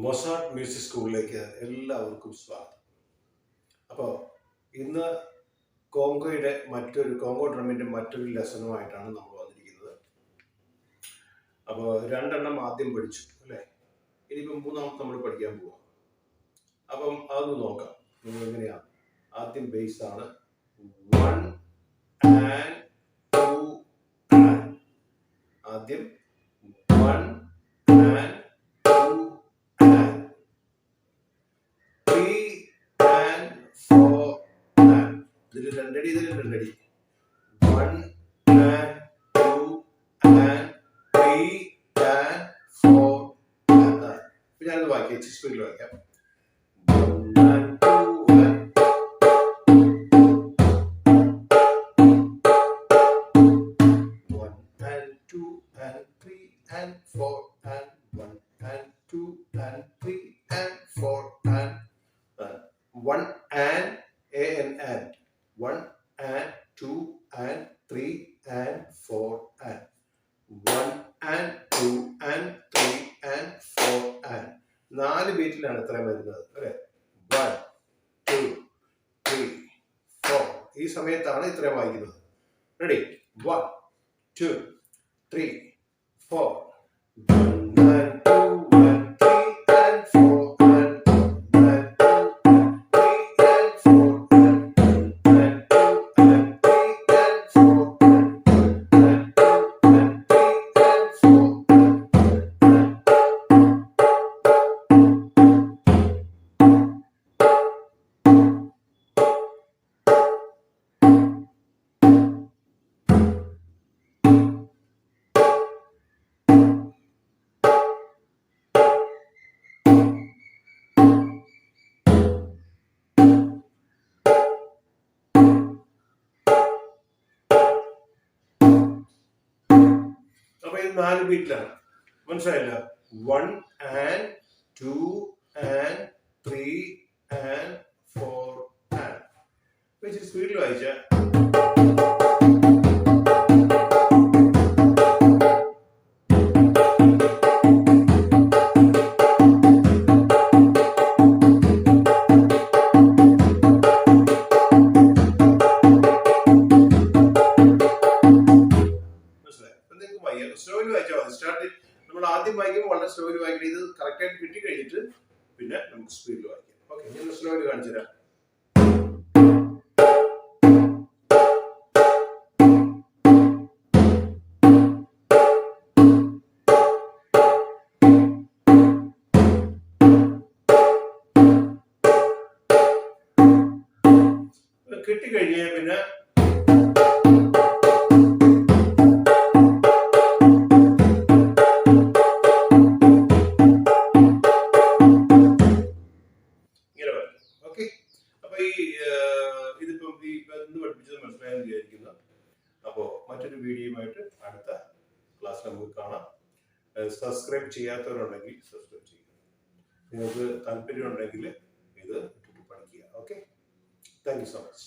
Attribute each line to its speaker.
Speaker 1: Mozart music സ്കൂളിലേക്ക് എല്ലാവർക്കും സ്വാഗതം. അപ്പോൾ ഇന്ന് കോങ്കോ ഡ്രമ്മിൻ്റെ മറ്റൊരു ലെസണുമായിട്ടാണ് നമ്മൾ വന്നിരിക്കുന്നത്. അപ്പോൾ രണ്ടെണ്ണം ആദ്യം പഠിച്ചു അല്ലേ, ഇനിയിപ്പോൾ മൂന്നാമത്തെ നമ്മൾ പഠിക്കാൻ പോവാം. അപ്പം അതൊന്ന് നോക്കാം. നിങ്ങൾ എങ്ങനെയാണ്? ആദ്യം ബേസ് ആണ് 1 and 2 and. ആദ്യം 1 and 2 and 3 and 4 and. ഇതിൽ രണ്ടടി 1 and 2 and 3 and 4 and. ഇപ്പൊ ഞാനത് വായിക്കാം, സ്പീഡിൽ വായിക്കാം. 1 and 2 and 1 and 2 and 3 and 4 and 1 and 2 and 3 and 4 and 1 and A and 1 and 2 and 3 and 4 and 1 and 2 and 3 and 4 and. 4 ബീറ്റിലാണ് ഇത്രയും വരുന്നത് അല്ലേ. 1 2 3 4. ഈ സമയത്താണ് ഇത്രയും വായിക്കുന്നത്. Ready? 1 2 3 4. 1 and 2 and 3 and 4 and 1 and 2 and 3 and 4 and 1 and 2 and 3 and 4 and 1 and 2 and 3 and 4 അപ്പൊ ഇത് 4 ബീറ്റിലാണ്. മനസ്സിലായില്ല? 1 and 2 and 3 and 4 and. ഇച്ചിരി സ്പീഡിൽ വായിച്ച സ്ലോയിൽ വായിച്ചാൽ മതി. സ്റ്റാർട്ട് നമ്മൾ ആദ്യം വായിക്കുമ്പോൾ വളരെ സ്ലോയിൽ വായിക്കണം. ഇത് കറക്റ്റായിട്ട് കിട്ടി കഴിഞ്ഞിട്ട് പിന്നെ നമുക്ക് സ്പീഡിൽ വായിക്കാം. ഓക്കെ, ഞാൻ സ്ലോയിൽ കാണിച്ചു തരാം. കിട്ടിക്കഴിഞ്ഞാൽ പിന്നെ മനസ്സിലായെന്ന് വിചാരിക്കുന്നു. അപ്പോൾ മറ്റൊരു വീഡിയോയുമായിട്ട് അടുത്ത ക്ലാസ് നമുക്ക് കാണാം. സബ്സ്ക്രൈബ് ചെയ്യാത്തവരുണ്ടെങ്കിൽ സബ്സ്ക്രൈബ് ചെയ്യുക. നിങ്ങൾക്ക് താല്പര്യമുണ്ടെങ്കിൽ ഇത് പഠിക്കുക. Okay, thank you so much.